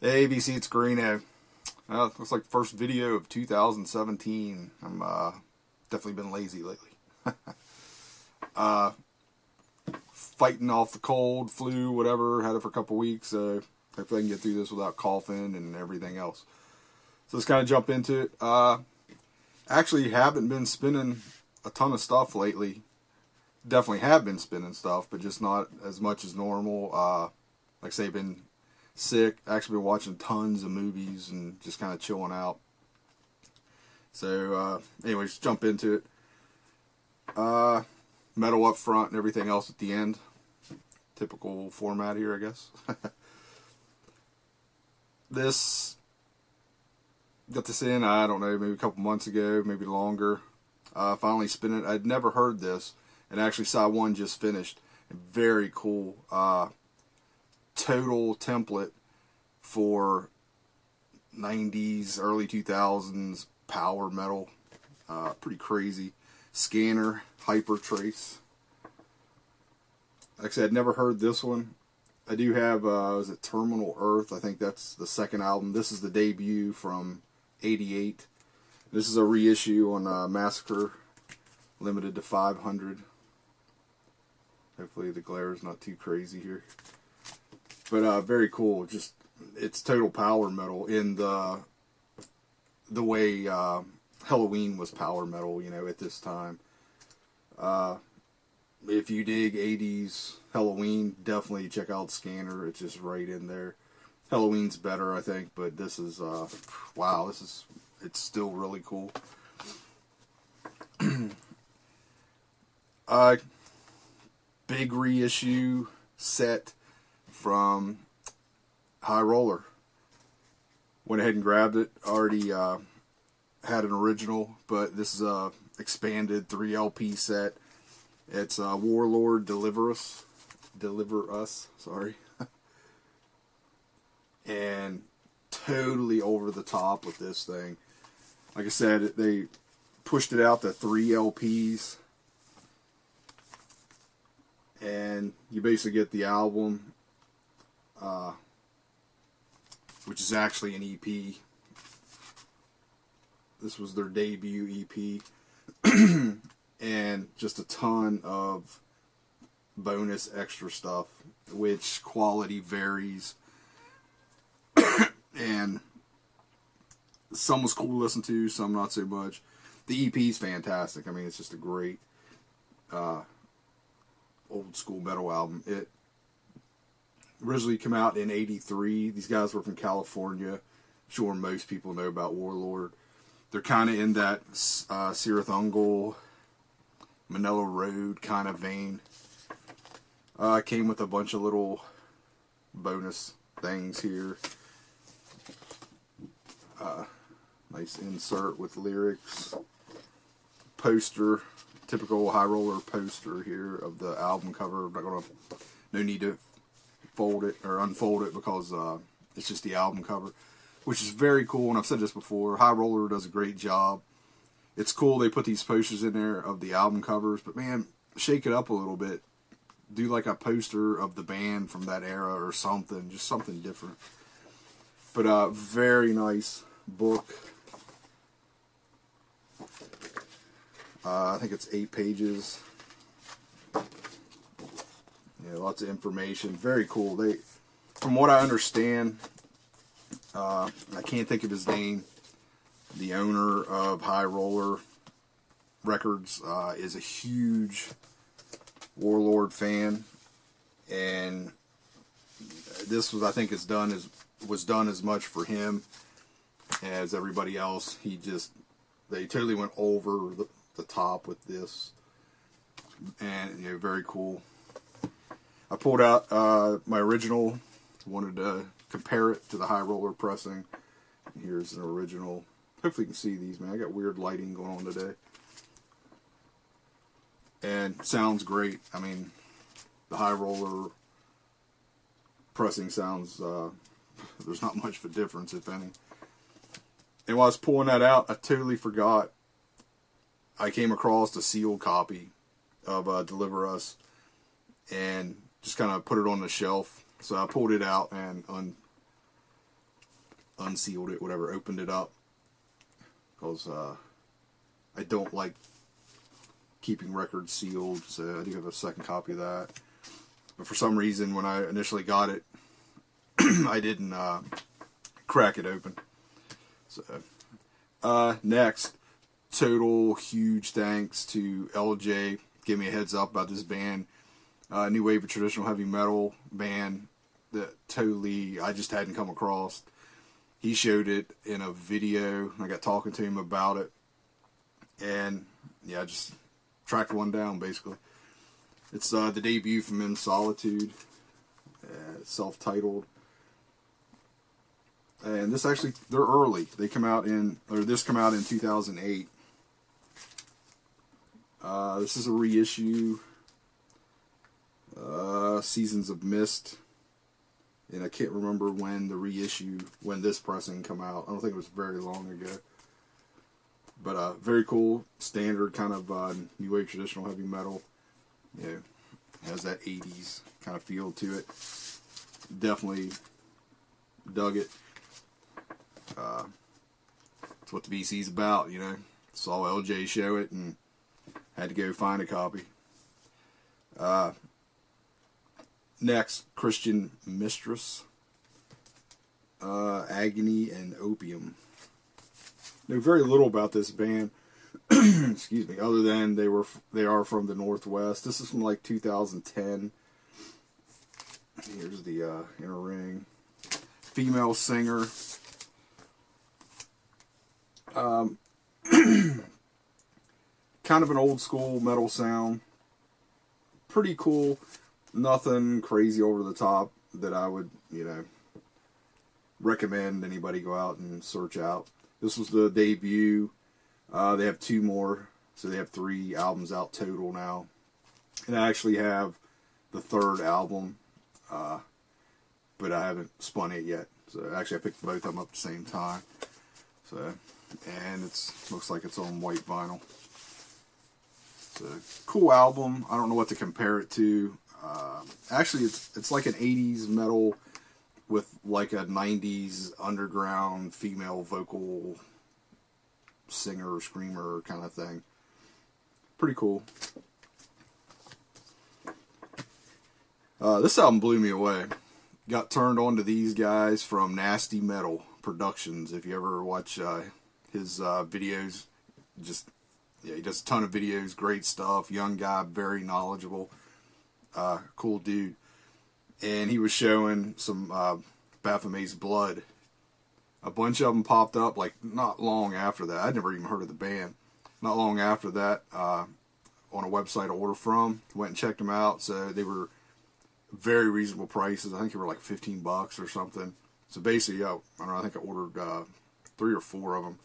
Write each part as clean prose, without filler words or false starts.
Hey, ABC, it's Greeno. Looks like the first video of 2017. I'm definitely been lazy lately. Fighting off the cold, flu, whatever. Had it for a couple weeks. Hopefully I can get through this without coughing and everything else. So let's kind of jump into it. Actually, haven't been spinning a ton of stuff lately. Definitely have been spinning stuff, but just not as much as normal. Like I say, been sick. Actually been watching tons of movies and just kind of chilling out. So anyways, jump into it. Metal up front and everything else at the end. Typical format here, I guess. This got this in, I don't know, maybe a couple months ago, maybe longer. Finally spin it. I'd never heard this, and actually saw one just finished. Very cool. Total template for 90s, early 2000s power metal. Pretty crazy. Scanner, Hypertrace. Like I said, I'd never heard this one. I do have, was it Terminal Earth? I think that's the second album. This is the debut from '88. This is a reissue on Massacre, limited to 500. Hopefully the glare is not too crazy here. But very cool. Just it's total power metal in the way Helloween was power metal, you know, at this time. If you dig 80s Helloween, definitely check out Scanner. It's just right in there. Helloween's better, I think, but this is wow, it's still really cool. Big reissue set from High Roller. Went ahead and grabbed it. Already had an original, but this is a expanded 3 LP set. It's Warlord Deliver Us, sorry. And totally over the top with this thing. Like I said, they pushed it out to 3 LPs. And you basically get the album, which is actually an EP. This was their debut EP. And just a ton of bonus extra stuff, which quality varies. And some was cool to listen to, some not so much. The EP's fantastic. I mean, it's just a great old school metal album. It originally came out in '83. These guys were from California. I'm sure most people know about Warlord. They're kind of in that Cirith Ungol, Manila Road kind of vein. Came with a bunch of little bonus things here. Nice insert with lyrics. Poster, typical High Roller poster here of the album cover. No need to fold it or unfold it because it's just the album cover, which is very cool. And I've said this before, High Roller does a great job. It's cool they put these posters in there of the album covers, but man, shake it up a little bit. Do like a poster of the band from that era or something, just something different. But very nice book. I think it's 8 pages. Yeah, lots of information. Very cool. They, from what I understand, I can't think of his name. The owner of High Roller Records is a huge Warlord fan, and this was, I think, was done as much for him as everybody else. They totally went over the top with this, and you know, very cool. I pulled out my original. Wanted to compare it to the High Roller pressing. Here's an original. Hopefully you can see these, man. I got weird lighting going on today. And sounds great. I mean, the High Roller pressing sounds, there's not much of a difference, if any. And while I was pulling that out, I totally forgot. I came across a sealed copy of Deliver Us and just kind of put it on the shelf. So I pulled it out and unsealed it, whatever, opened it up, because I don't like keeping records sealed, so I do have a second copy of that. But for some reason, when I initially got it, I didn't crack it open. So, next, total huge thanks to LJ. Give me a heads up about this band. New wave of traditional heavy metal band that totally I just hadn't come across. He showed it in a video. I got talking to him about it, and yeah, I just tracked one down basically. It's the debut from In Solitude, self-titled, and this actually they're early. They come out in this come out in 2008. This is a reissue. Seasons of Mist, and I can't remember when when this pressing come out. I don't think it was very long ago, but very cool, standard kind of new wave traditional heavy metal. You know, has that 80s kind of feel to it. Definitely dug it. It's what the VC's about, you know. Saw LJ show it and had to go find a copy. Next, Christian Mistress, Agony and Opium. Know very little about this band, excuse me, other than they are from the Northwest. This is from like 2010. Here's the inner ring. Female singer. Kind of an old school metal sound. Pretty cool. Nothing crazy over the top that I would, you know, recommend anybody go out and search out. This was the debut. They have 2 more, so they have 3 albums out total now. And I actually have the 3rd album, but I haven't spun it yet. So actually I picked both of them up at the same time. So, and looks like it's on white vinyl. It's a cool album. I don't know what to compare it to. Actually, it's like an 80s metal with like a 90s underground female vocal singer, screamer kind of thing. Pretty cool. This album blew me away. Got turned on to these guys from Nasty Metal Productions. If you ever watch his videos, he does a ton of videos, great stuff. Young guy, very knowledgeable. Cool dude. And he was showing some Baphomet's Blood. A bunch of them popped up like not long after that. I'd never even heard of the band. Not long after that, on a website I ordered from, went and checked them out. So they were very reasonable prices. I think they were like $15 or something. So basically, I don't know, I think I ordered 3 or 4 of them.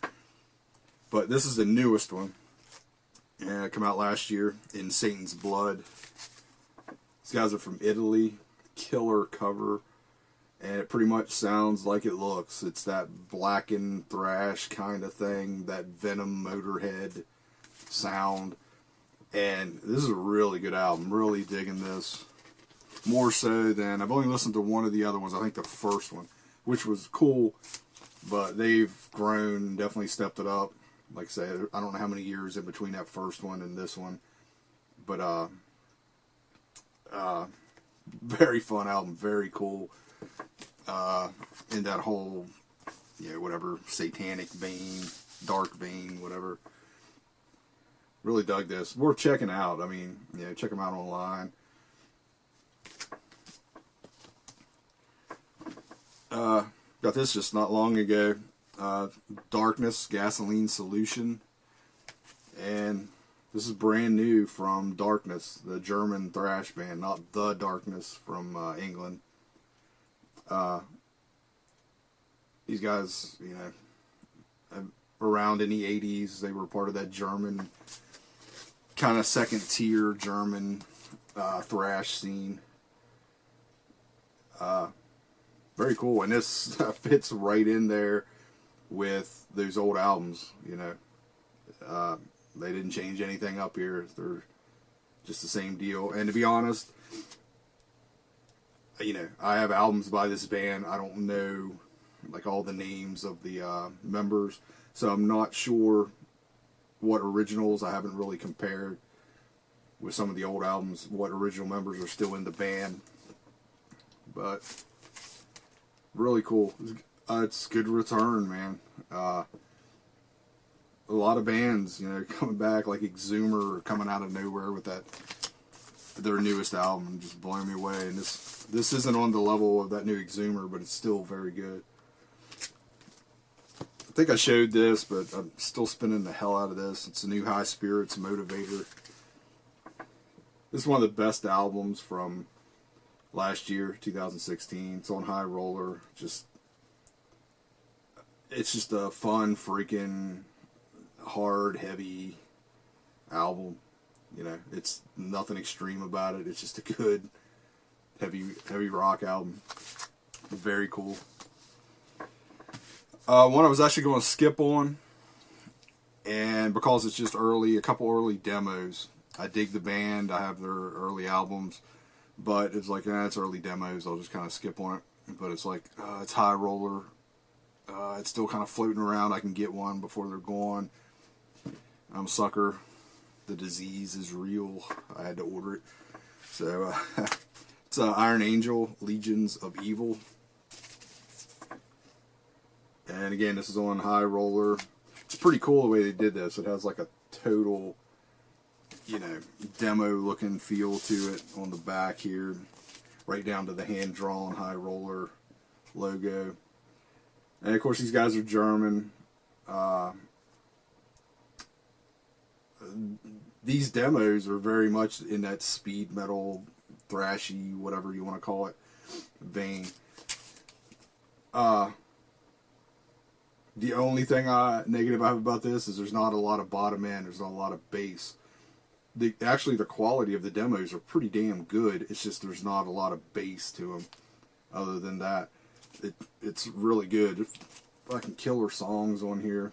But this is the newest one. And it came out last year, In Satan's Blood. These guys are from Italy. Killer cover. And it pretty much sounds like it looks. It's that blackened thrash kind of thing. That Venom Motorhead sound. And this is a really good album. Really digging this. More so than, I've only listened to one of the other ones. I think the first one, which was cool. But they've grown, definitely stepped it up. Like I say, I don't know how many years in between that first one and this one. But, very fun album, very cool. In that whole, whatever, satanic vein, dark vein, whatever. Really dug this. Worth checking out. I mean, check them out online. Got this just not long ago. Darkness, Gasoline Solution. And this is brand new from Darkness, the German thrash band, not The Darkness from England. These guys, around in the 80s, they were part of that German, kind of second tier German thrash scene. Very cool, and this fits right in there with those old albums, They didn't change anything up here. They're just the same deal. And to be honest, I have albums by this band. I don't know like all the names of the members. So I'm not sure what originals. I haven't really compared with some of the old albums what original members are still in the band. But really cool. It's good return, man. A lot of bands, coming back, like Exhumer, are coming out of nowhere with their newest album, just blowing me away. And this isn't on the level of that new Exhumer, but it's still very good. I think I showed this, but I'm still spinning the hell out of this. It's a new High Spirits Motivator. This is one of the best albums from last year, 2016. It's on High Roller. It's just a fun, freaking, hard, heavy album. It's nothing extreme about it. It's just a good, heavy rock album. Very cool. One I was actually going to skip on, and because it's just early, a couple early demos. I dig the band. I have their early albums, but it's like, it's early demos. I'll just kind of skip on it. But it's like, it's High Roller. It's still kind of floating around. I can get one before they're gone. I'm a sucker. The disease is real. I had to order it. So, it's Iron Angel, Legions of Evil. And again, this is on High Roller. It's pretty cool the way they did this. It has like a total, demo-looking feel to it on the back here. Right down to the hand-drawn High Roller logo. And of course, these guys are German. These demos are very much in that speed metal, thrashy, whatever you want to call it, vein. The only thing negative I have about this is there's not a lot of bottom end. There's not a lot of bass. Actually, the quality of the demos are pretty damn good. It's just there's not a lot of bass to them. Other than that, it's really good. Fucking killer songs on here.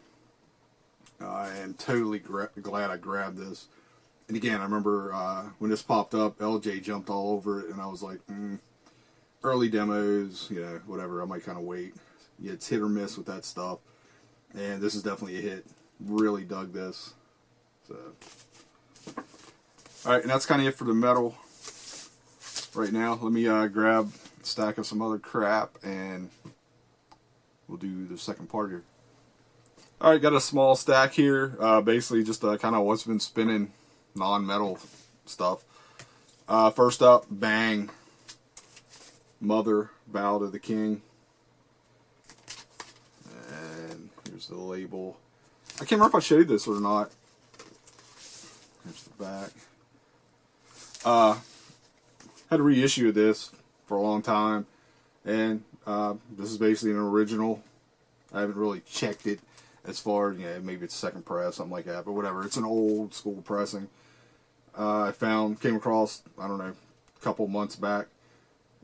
I am totally glad I grabbed this. And again, I remember when this popped up, LJ jumped all over it, and I was like, early demos, whatever, I might kind of wait. Yeah, it's hit or miss with that stuff. And this is definitely a hit. Really dug this. So, alright, and that's kind of it for the metal right now. Let me grab a stack of some other crap, and we'll do the second part here. Alright, got a small stack here. Basically just kind of what's been spinning non-metal stuff. First up, Bang. Mother, Bow to the King. And here's the label. I can't remember if I showed this or not. Here's the back. Had a reissue of this for a long time. And this is basically an original. I haven't really checked it as far as, maybe it's second press, something like that. But whatever. It's an old school pressing. Came across, I don't know, a couple months back.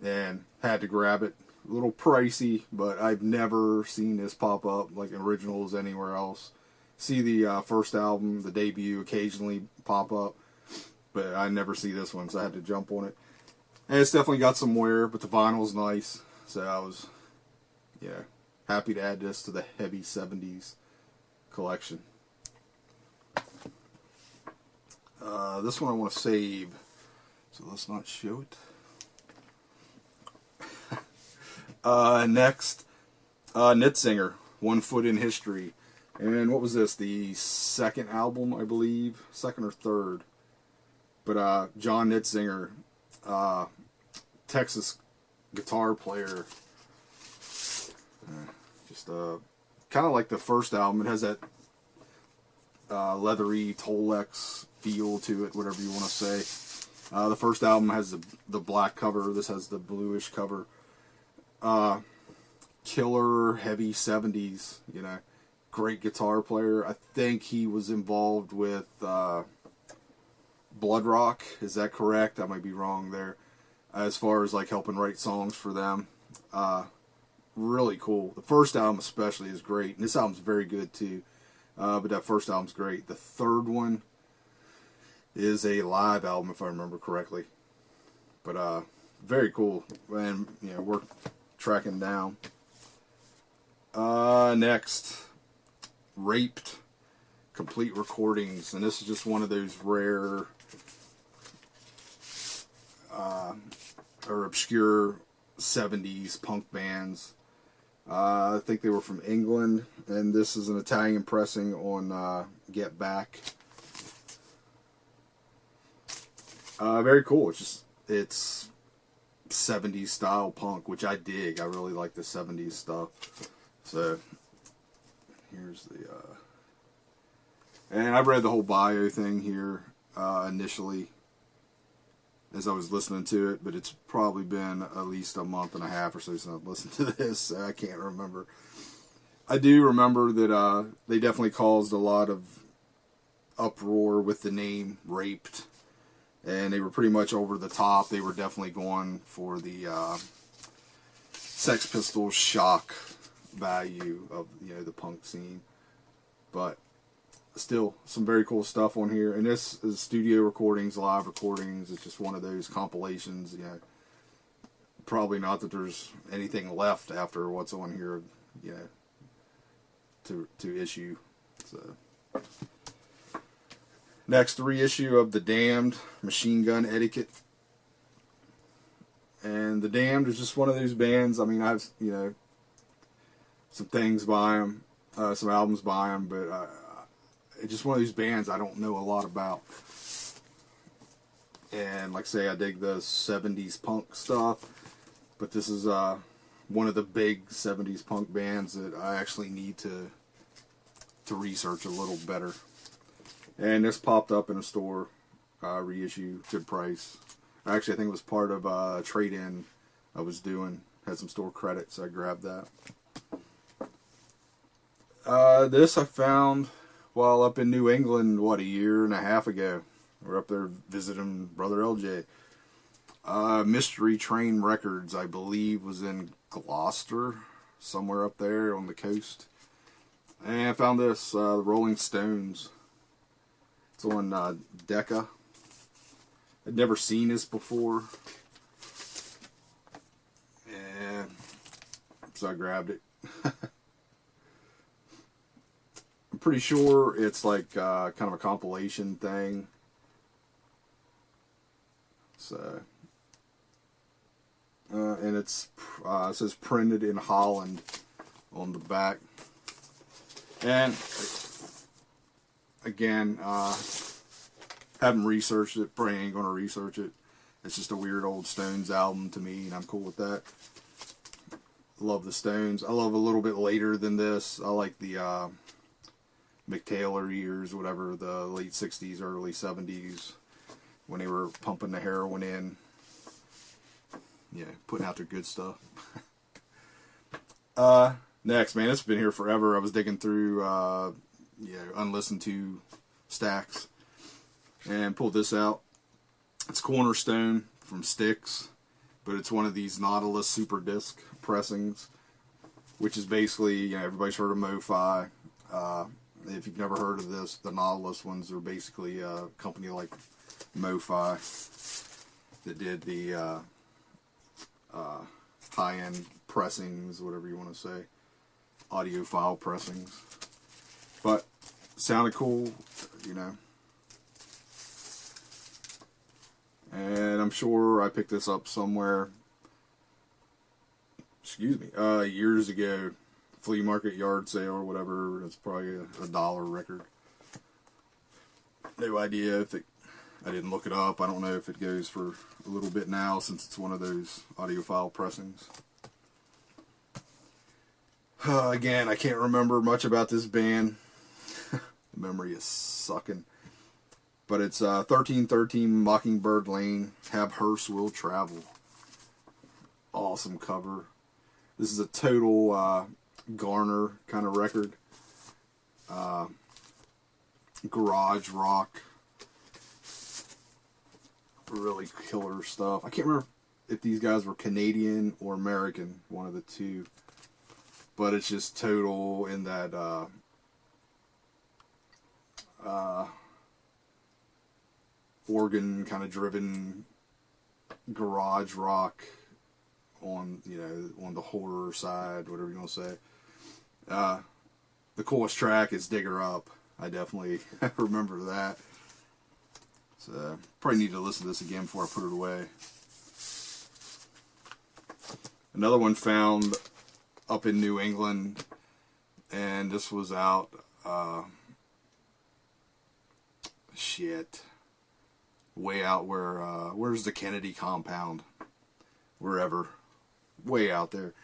And had to grab it. A little pricey, but I've never seen this pop up like originals anywhere else. See the first album, the debut, occasionally pop up, but I never see this one, so I had to jump on it. And it's definitely got some wear, but the vinyl's nice, so I was, happy to add this to the heavy 70s collection. This one I want to save, so let's not show it. Next, Nitzinger, One Foot in History. And what was this? The second album, I believe? Second or third. But John Nitzinger, Texas guitar player. Just kind of like the first album. It has that leathery Tolex feel to it, whatever you want to say. The first album has the black cover. This has the bluish cover. Killer, heavy 70s, great guitar player. I think he was involved with Blood Rock. Is that correct? I might be wrong there. As far as like helping write songs for them. Really cool. The first album especially is great. And this album's very good too. But that first album's great. The third one is a live album if I remember correctly. But very cool. And we're tracking down. Next, Raped Complete Recordings, and this is just one of those rare or obscure 70s punk bands. I think they were from England, and this is an Italian pressing on Get Back. Very cool. It's 70s style punk, which I dig. I really like the 70s stuff. So here's the and I read the whole bio thing here initially as I was listening to it, but it's probably been at least a month and a half or so since I've listened to this. I can't remember. I do remember that they definitely caused a lot of uproar with the name Raped, and they were pretty much over the top. They were definitely going for the Sex Pistols shock value of the punk scene, but still some very cool stuff on here. And this is studio recordings, live recordings. It's just one of those compilations. Probably not that there's anything left after what's on here, to issue. So next, reissue of The Damned, Machine Gun Etiquette. And The Damned is just one of those bands. I mean, I've some things by them, some albums by them, but it's just one of these bands I don't know a lot about. And like I say, I dig the 70s punk stuff, but this is one of the big 70s punk bands that I actually need to research a little better. And this popped up in a store, reissue, good price. Actually, I think it was part of a trade-in I was doing. Had some store credit, so I grabbed that. This I found while up in New England, a year and a half ago. We're up there visiting Brother LJ. Mystery Train Records, I believe, was in Gloucester, somewhere up there on the coast. And I found this, the Rolling Stones. It's on Decca. I'd never seen this before. And so I grabbed it. I'm pretty sure it's like kind of a compilation thing. So, and it says printed in Holland on the back. And again, haven't researched it. Probably ain't gonna research it. It's just a weird old Stones album to me, and I'm cool with that. Love the Stones. I love a little bit later than this. I like the Mick Taylor years, whatever, the late 60s, early 70s, when they were pumping the heroin in, putting out their good stuff. Next, man, it's been here forever. I was digging through, unlistened to stacks, and pulled this out. It's Cornerstone from Styx, but it's one of these Nautilus Super Disc pressings, which is basically, everybody's heard of MoFi. If you've never heard of this, the Nautilus ones are basically a company like MoFi that did the high-end pressings, whatever you want to say, audiophile pressings. But sounded cool, And I'm sure I picked this up somewhere, years ago. Flea market, yard sale, or whatever. It's probably a $1 record. No idea if it. I didn't look it up. I don't know if it goes for a little bit now, since it's one of those audiophile pressings. Again, I can't remember much about this band. Memory is sucking. But it's 1313 Mockingbird Lane. Have Hearse Will Travel. Awesome cover. This is a total Garner kind of record. Garage rock. Really killer stuff. I can't remember if these guys were Canadian or American, one of the two. But it's just total in that organ kind of driven garage rock on, on the horror side, whatever you want to say. The coolest track is Dig Her Up. I definitely remember that. So probably need to listen to this again before I put it away. Another one found up in New England, and this was out, way out where, where's the Kennedy compound? Wherever. Way out there.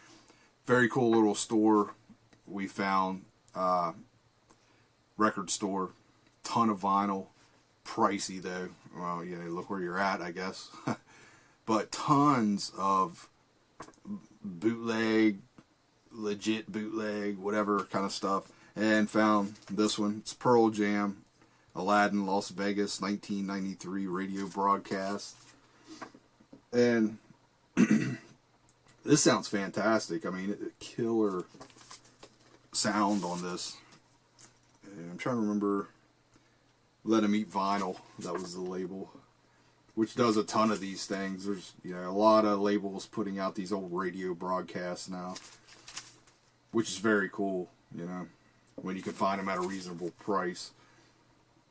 Very cool little store we found, record store, ton of vinyl, pricey though. Well, yeah, look where you're at, I guess. But tons of bootleg, legit bootleg, whatever kind of stuff, and found this one. It's Pearl Jam, Aladdin, Las Vegas, 1993 radio broadcast, and this sounds fantastic. I mean, killer sound on this. And I'm trying to remember. Let 'Em Eat Vinyl. That was the label, which does a ton of these things. There's a lot of labels putting out these old radio broadcasts now, which is very cool. When you can find them at a reasonable price.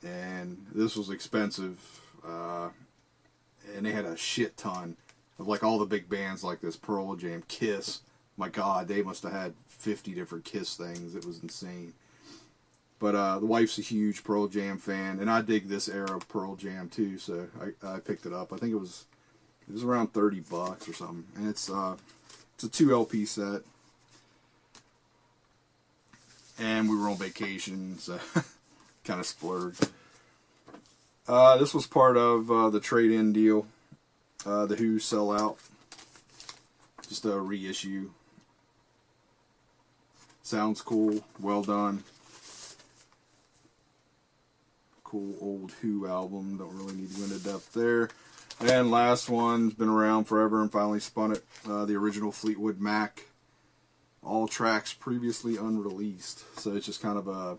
And this was expensive, and they had a shit ton of like all the big bands like this, Pearl Jam, Kiss. My God, they must have had 50 different Kiss things. It was insane. But the wife's a huge Pearl Jam fan, and I dig this era of Pearl Jam too. So I picked it up. I think it was around $30 or something, and it's a 2 LP set. And we were on vacation, so kind of splurged. This was part of the trade-in deal. The Who Sell Out. Just a reissue. Sounds cool. Well done. Cool old Who album. Don't really need to go into depth there. And last one's been around forever and finally spun it. The original Fleetwood Mac. All tracks previously unreleased. So it's just kind of a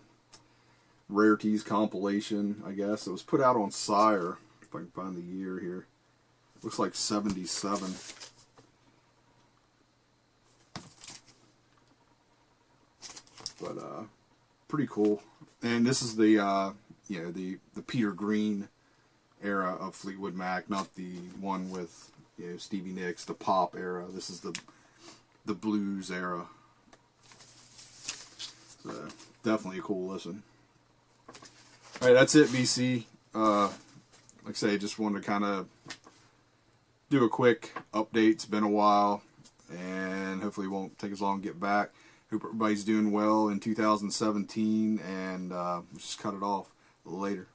rarities compilation, I guess. It was put out on Sire. If I can find the year here. Looks like 77. But pretty cool. And this is the the Peter Green era of Fleetwood Mac, not the one with Stevie Nicks, the pop era. This is the blues era. So definitely a cool listen. Alright, that's it, BC. Like I say, just wanted to kind of do a quick update. It's been a while, and hopefully it won't take as long to get back. Hope everybody's doing well in 2017, and let's just cut it off. Later.